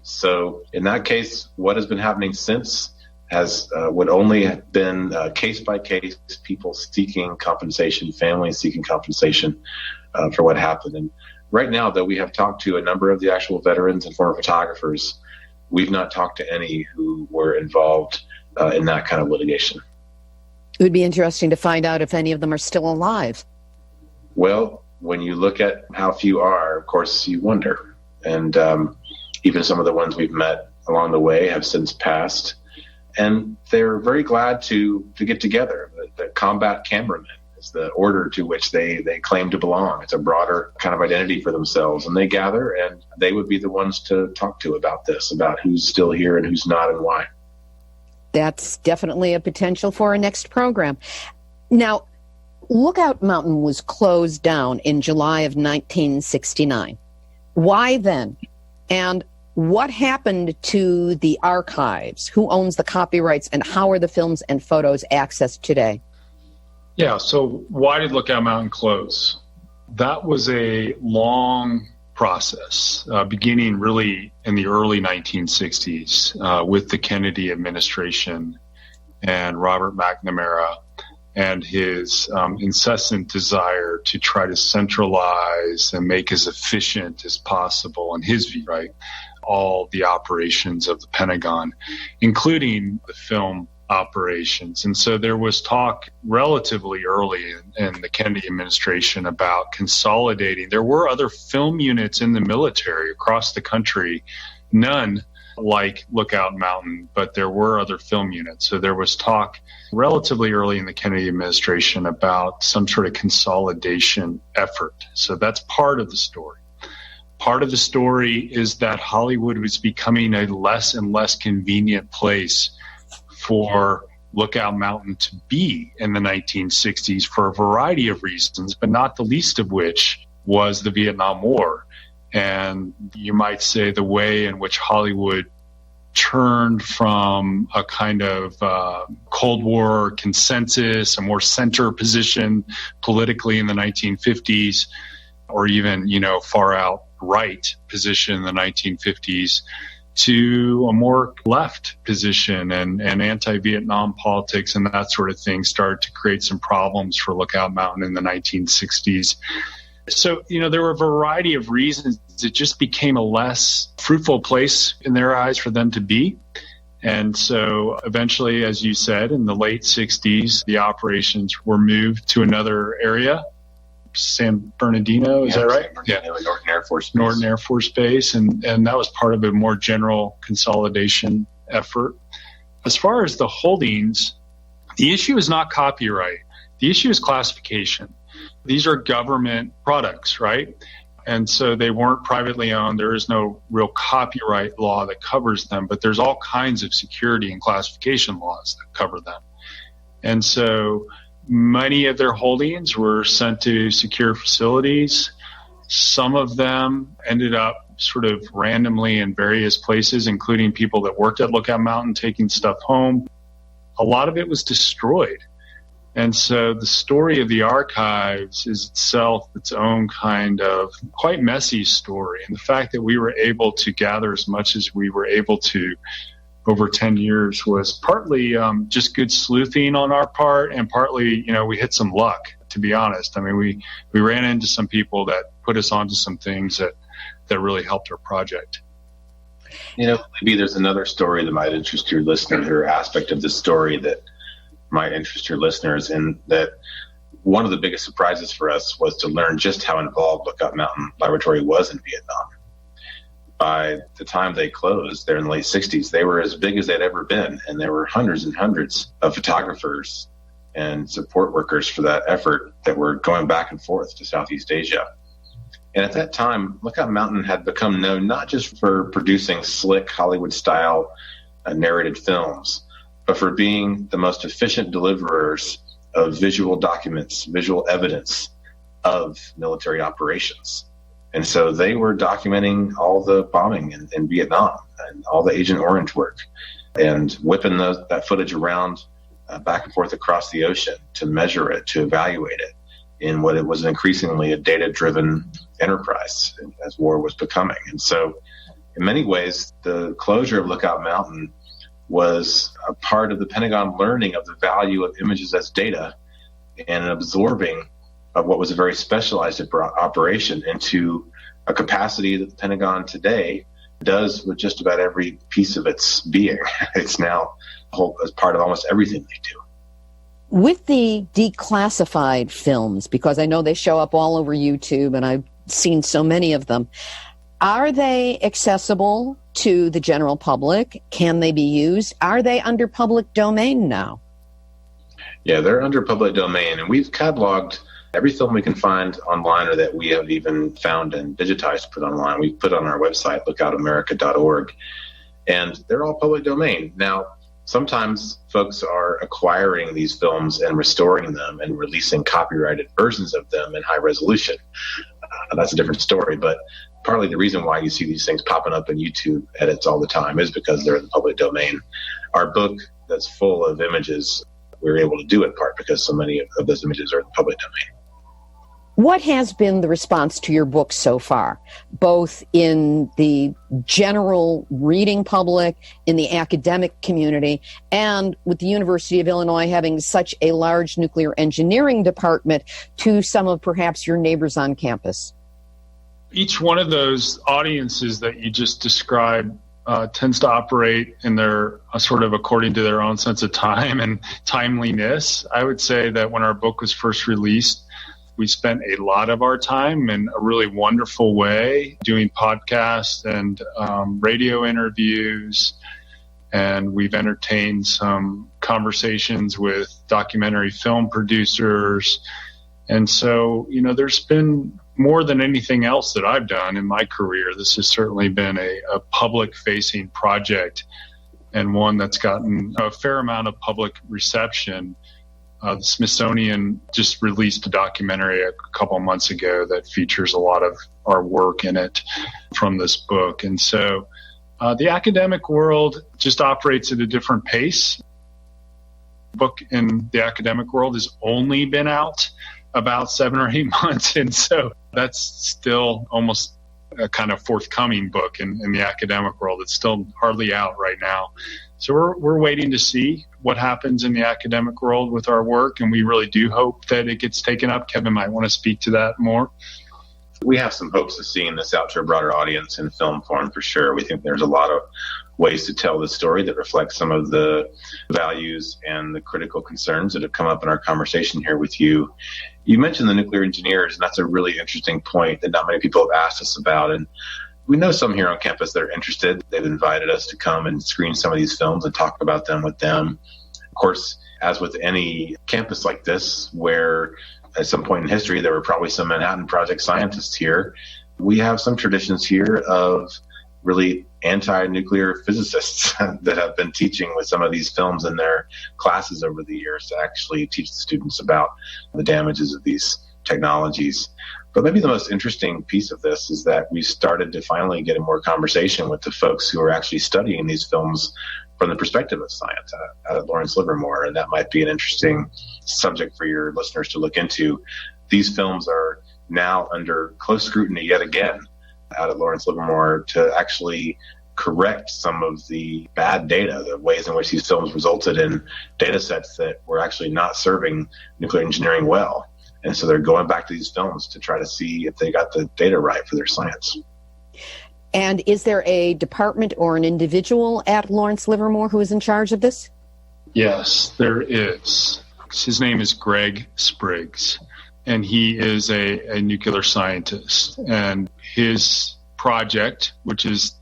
So in that case, what has been happening since would only have been case by case, people seeking compensation, families seeking compensation for what happened. And right now, though, we have talked to a number of the actual veterans and former photographers. We've not talked to any who were involved in that kind of litigation. It would be interesting to find out if any of them are still alive. Well, when you look at how few are, of course, you wonder. And even some of the ones we've met along the way have since passed. And they're very glad to get together. The combat cameramen is the order to which they claim to belong. It's a broader kind of identity for themselves. And they gather, and they would be the ones to talk to about this, about who's still here and who's not and why. That's definitely a potential for a next program. Now, Lookout Mountain was closed down in July of 1969. Why then? And what happened to the archives? Who owns the copyrights, and how are the films and photos accessed today? Yeah, so why did Lookout Mountain close? That was a long process, beginning really in the early 1960s with the Kennedy administration and Robert McNamara and his incessant desire to try to centralize and make as efficient as possible, in his view, right, all the operations of the Pentagon, including the film operations. And so there was talk relatively early in the Kennedy administration about consolidating. There were other film units in the military across the country, none like Lookout Mountain, but there were other film units. So there was talk relatively early in the Kennedy administration about some sort of consolidation effort. So that's part of the story. Part of the story is that Hollywood was becoming a less and less convenient place for Lookout Mountain to be in the 1960s for a variety of reasons, but not the least of which was the Vietnam War. And you might say the way in which Hollywood turned from a kind of Cold War consensus, a more center position politically in the 1950s, or even, far out right position in the 1950s, to a more left position, and anti-Vietnam politics and that sort of thing started to create some problems for Lookout Mountain in the 1960s. So, there were a variety of reasons. It just became a less fruitful place in their eyes for them to be. And so eventually, as you said, in the late 60s, the operations were moved to another area, San Bernardino, is that right? Yeah, Norton Air Force Base. Norton Air Force Base, and that was part of a more general consolidation effort. As far as the holdings, the issue is not copyright. The issue is classification. These are government products, right? And so they weren't privately owned. There is no real copyright law that covers them, but there's all kinds of security and classification laws that cover them. And so many of their holdings were sent to secure facilities. Some of them ended up sort of randomly in various places, including people that worked at Lookout Mountain taking stuff home. A lot of it was destroyed. And so the story of the archives is itself its own kind of quite messy story. And the fact that we were able to gather as much as we were able to over 10 years was partly just good sleuthing on our part, and partly, we hit some luck, to be honest. I mean, we ran into some people that put us onto some things that really helped our project. Maybe there's another story that might interest your listeners, or aspect of the story that might interest your listeners, in that one of the biggest surprises for us was to learn just how involved Lookout Mountain Laboratory was in Vietnam. By the time they closed there in the late 60s, they were as big as they'd ever been, and there were hundreds and hundreds of photographers and support workers for that effort that were going back and forth to Southeast Asia. And at that time, Lookout Mountain had become known not just for producing slick Hollywood-style narrated films, but for being the most efficient deliverers of visual documents, visual evidence of military operations. And so they were documenting all the bombing in Vietnam and all the Agent Orange work, and whipping that footage around back and forth across the ocean to measure it, to evaluate it in what it was increasingly a data-driven enterprise as war was becoming. And so in many ways, the closure of Lookout Mountain was a part of the Pentagon learning of the value of images as data and absorbing of what was a very specialized operation into a capacity that the Pentagon today does with just about every piece of its being. It's now as part of almost everything they do. With the declassified films, because I know they show up all over YouTube and I've seen so many of them, are they accessible to the general public? Can they be used? Are they under public domain now? Yeah, they're under public domain, and we've cataloged every film we can find online, or that we have even found and digitized, put online. We've put on our website, lookoutamerica.org, and they're all public domain. Now, sometimes folks are acquiring these films and restoring them and releasing copyrighted versions of them in high resolution. That's a different story, but partly the reason why you see these things popping up in YouTube edits all the time is because they're in the public domain. Our book that's full of images, we were able to do in part because so many of those images are in the public domain. What has been the response to your book so far, both in the general reading public, in the academic community, and with the University of Illinois having such a large nuclear engineering department, to some of perhaps your neighbors on campus? Each one of those audiences that you just described tends to operate in their sort of according to their own sense of time and timeliness. I would say that when our book was first released, we spent a lot of our time in a really wonderful way doing podcasts and radio interviews, and we've entertained some conversations with documentary film producers. And so, there's been more than anything else that I've done in my career. This has certainly been a public-facing project, and one that's gotten a fair amount of public reception. The Smithsonian just released a documentary a couple of months ago that features a lot of our work in it from this book. And so the academic world just operates at a different pace. The book in the academic world has only been out about 7 or 8 months. And so that's still almost a kind of forthcoming book in the academic world. It's still hardly out right now. So we're waiting to see what happens in the academic world with our work, and we really do hope that it gets taken up. Kevin might want to speak to that more. We have some hopes of seeing this out to a broader audience in film form for sure. We think there's a lot of ways to tell the story that reflect some of the values and the critical concerns that have come up in our conversation here with you. You mentioned the nuclear engineers, and that's a really interesting point that not many people have asked us about. And we know some here on campus that are interested. They've invited us to come and screen some of these films and talk about them with them. Of course, as with any campus like this, where at some point in history there were probably some Manhattan Project scientists here, we have some traditions here of really anti-nuclear physicists that have been teaching with some of these films in their classes over the years to actually teach the students about the damages of these technologies. But maybe the most interesting piece of this is that we started to finally get a more conversation with the folks who are actually studying these films from the perspective of science at Lawrence Livermore. And that might be an interesting subject for your listeners to look into. These films are now under close scrutiny yet again out at Lawrence Livermore to actually correct some of the bad data, the ways in which these films resulted in data sets that were actually not serving nuclear engineering well. And so they're going back to these films to try to see if they got the data right for their science. And is there a department or an individual at Lawrence Livermore who is in charge of this? Yes, there is. His name is Greg Spriggs, and he is a nuclear scientist. And his project, which is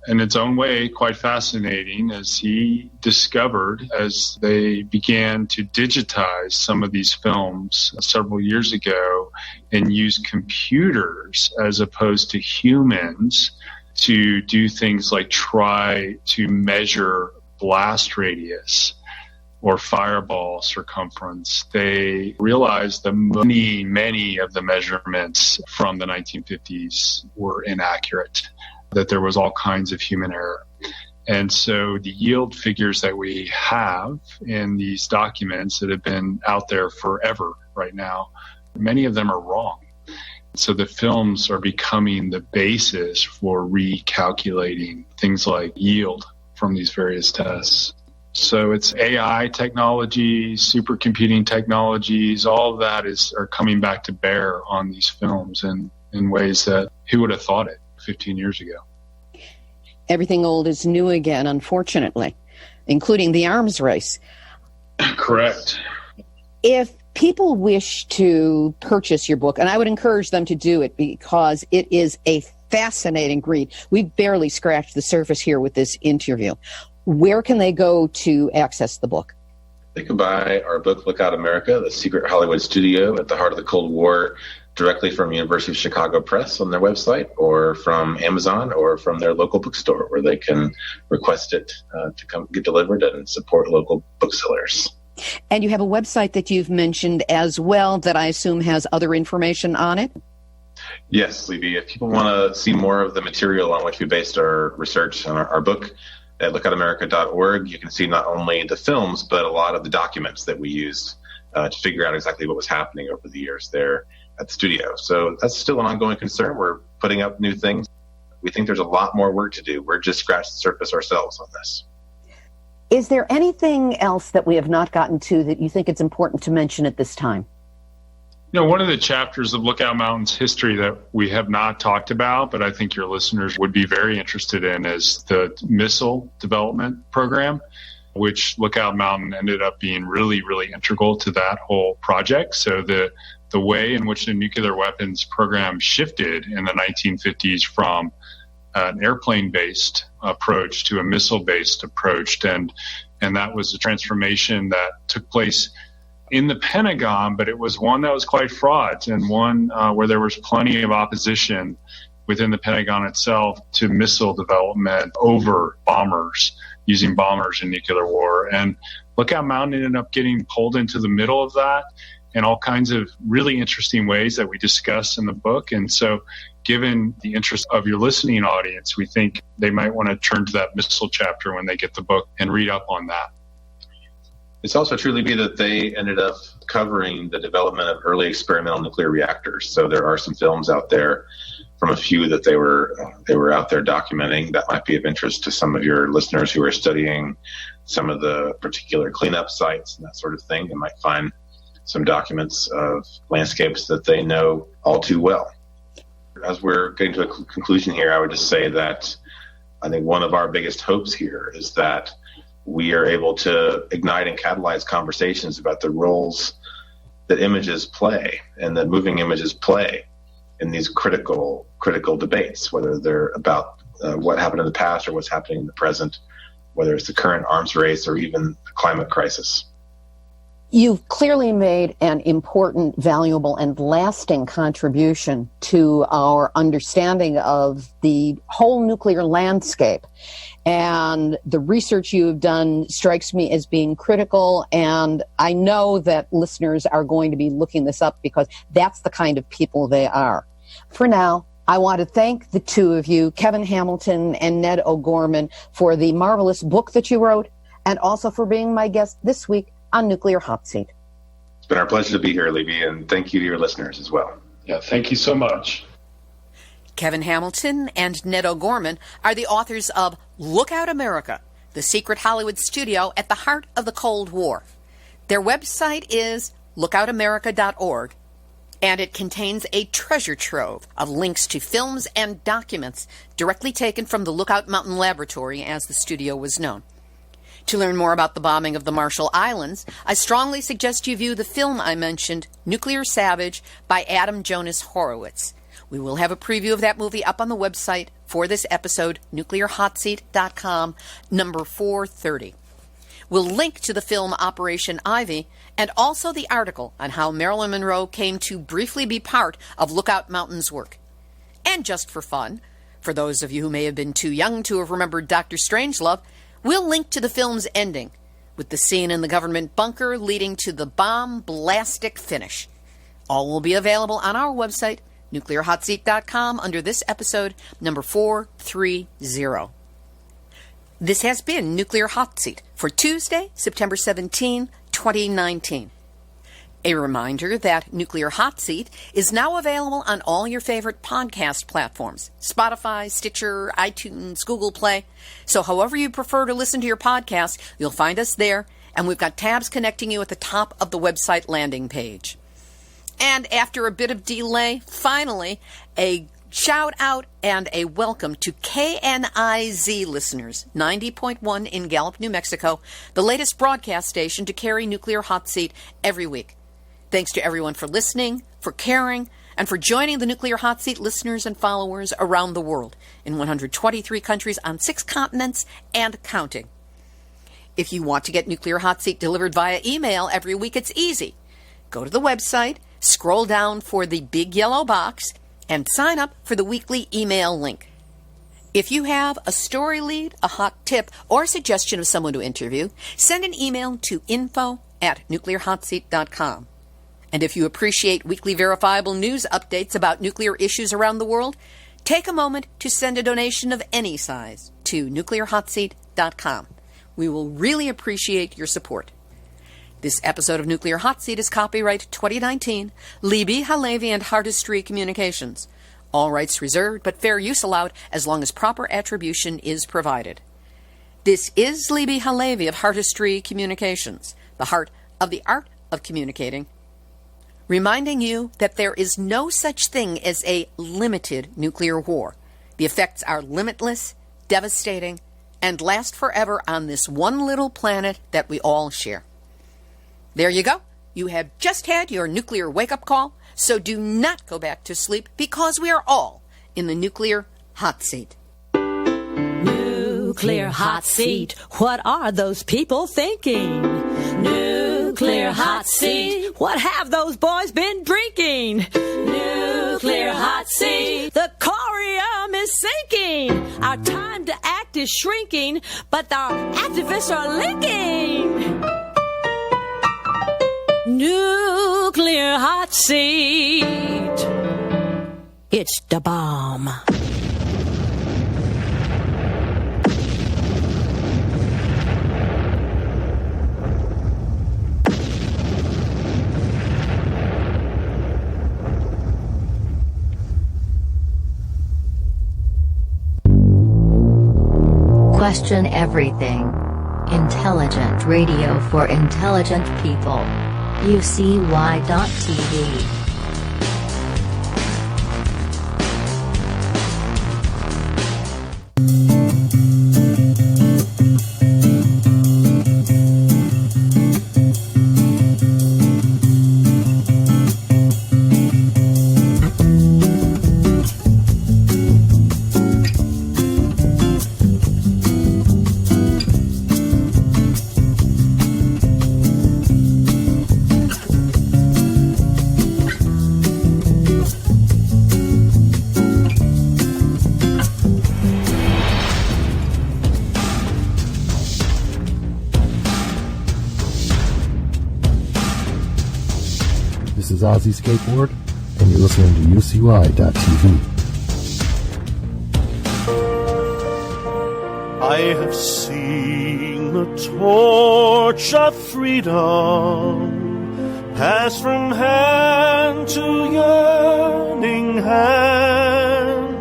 in its own way quite fascinating, as he discovered as they began to digitize some of these films several years ago and use computers as opposed to humans to do things like try to measure blast radius or fireball circumference. They realized that many of the measurements from the 1950s were inaccurate, that there was all kinds of human error. And so the yield figures that we have in these documents that have been out there forever right now, many of them are wrong. So the films are becoming the basis for recalculating things like yield from these various tests. So it's AI technology, supercomputing technologies, all of that are coming back to bear on these films in ways that who would have thought it 15 years ago. Everything old is new again, unfortunately, including the arms race. Correct. If people wish to purchase your book, and I would encourage them to do it because it is a fascinating read. We've barely scratched the surface here with this interview. Where can they go to access the book? They can buy our book, Look Out America, the secret Hollywood studio at the heart of the Cold War, directly from University of Chicago Press on their website, or from Amazon, or from their local bookstore, where they can request it to come get delivered and support local booksellers. And you have a website that you've mentioned as well that I assume has other information on it? Yes, Libby. If people want to see more of the material on which we based our research on our book, at lookoutamerica.org, you can see not only the films, but a lot of the documents that we used to figure out exactly what was happening over the years there at the studio. So that's still an ongoing concern. We're putting up new things. We think there's a lot more work to do. We're just scratching the surface ourselves on this. Is there anything else that we have not gotten to that you think it's important to mention at this time? You know, one of the chapters of Lookout Mountain's history that we have not talked about, but I think your listeners would be very interested in, is the missile development program, which Lookout Mountain ended up being really, really integral to that whole project. So the way in which the nuclear weapons program shifted in the 1950s from an airplane-based approach to a missile-based approach, and that was a transformation that took place in the Pentagon, but it was one that was quite fraught, and one where there was plenty of opposition within the Pentagon itself to missile development over bombers, using bombers in nuclear war. And Lookout Mountain ended up getting pulled into the middle of that in all kinds of really interesting ways that we discuss in the book. And so given the interest of your listening audience, we think they might want to turn to that missile chapter when they get the book and read up on that. It's also true, Libby, that they ended up covering the development of early experimental nuclear reactors. So there are some films out there from a few that they were out there documenting that might be of interest to some of your listeners who are studying some of the particular cleanup sites and that sort of thing. They might find some documents of landscapes that they know all too well. As we're getting to a conclusion here, I would just say that I think one of our biggest hopes here is that we are able to ignite and catalyze conversations about the roles that images play and that moving images play in these critical debates, whether they're about what happened in the past or what's happening in the present, whether it's the current arms race or even the climate crisis. You've clearly made an important, valuable, and lasting contribution to our understanding of the whole nuclear landscape. And the research you have done strikes me as being critical, and I know that listeners are going to be looking this up because that's the kind of people they are. For now, I want to thank the two of you, Kevin Hamilton and Ned O'Gorman, for the marvelous book that you wrote, and also for being my guest this week on Nuclear Hot Seat. It's been our pleasure to be here, Libby, and thank you to your listeners as well. Yeah, thank you so much. Kevin Hamilton and Ned O'Gorman are the authors of Lookout America, the secret Hollywood studio at the heart of the Cold War. Their website is lookoutamerica.org, and it contains a treasure trove of links to films and documents directly taken from the Lookout Mountain Laboratory, as the studio was known. To learn more about the bombing of the Marshall Islands, I strongly suggest you view the film I mentioned, Nuclear Savage, by Adam Jonas Horowitz. We will have a preview of that movie up on the website for this episode, nuclearhotseat.com, number 430. We'll link to the film Operation Ivy and also the article on how Marilyn Monroe came to briefly be part of Lookout Mountain's work. And just for fun, for those of you who may have been too young to have remembered Dr. Strangelove, we'll link to the film's ending, with the scene in the government bunker leading to the bomb-blastic finish. All will be available on our website, nuclearhotseat.com, under this episode, number 430. This has been Nuclear Hot Seat for Tuesday, September 17, 2019. A reminder that Nuclear Hot Seat is now available on all your favorite podcast platforms, Spotify, Stitcher, iTunes, Google Play. So however you prefer to listen to your podcast, you'll find us there, and we've got tabs connecting you at the top of the website landing page. And after a bit of delay, finally, a shout out and a welcome to KNIZ listeners, 90.1 in Gallup, New Mexico, the latest broadcast station to carry Nuclear Hot Seat every week. Thanks to everyone for listening, for caring, and for joining the Nuclear Hot Seat listeners and followers around the world in 123 countries on 6 continents and counting. If you want to get Nuclear Hot Seat delivered via email every week, it's easy. Go to the website, scroll down for the big yellow box, and sign up for the weekly email link. If you have a story lead, a hot tip, or suggestion of someone to interview, send an email to info@nuclearhotseat.com. And if you appreciate weekly verifiable news updates about nuclear issues around the world, take a moment to send a donation of any size to nuclearhotseat.com. We will really appreciate your support. This episode of Nuclear Hot Seat is copyright 2019, Libby, Halevi, and Heartistry Communications. All rights reserved, but fair use allowed as long as proper attribution is provided. This is Libby Halevi of Heartistry Communications, the heart of the art of communicating, reminding you that there is no such thing as a limited nuclear war. The effects are limitless, devastating, and last forever on this one little planet that we all share. There you go. You have just had your nuclear wake-up call, so do not go back to sleep because we are all in the Nuclear Hot Seat. Nuclear hot seat. What are those people thinking? Nuclear hot seat. What have those boys been drinking? Nuclear hot seat. The corium is sinking. Our time to act is shrinking, but our activists are linking. Nuclear hot seat. It's the bomb. Question everything. Intelligent radio for intelligent people. UCY.TV. is Ozzy Skateboard, and you're listening to UCY.tv. I have seen the torch of freedom pass from hand to yearning hand,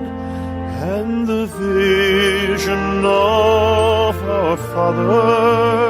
and the vision of our Father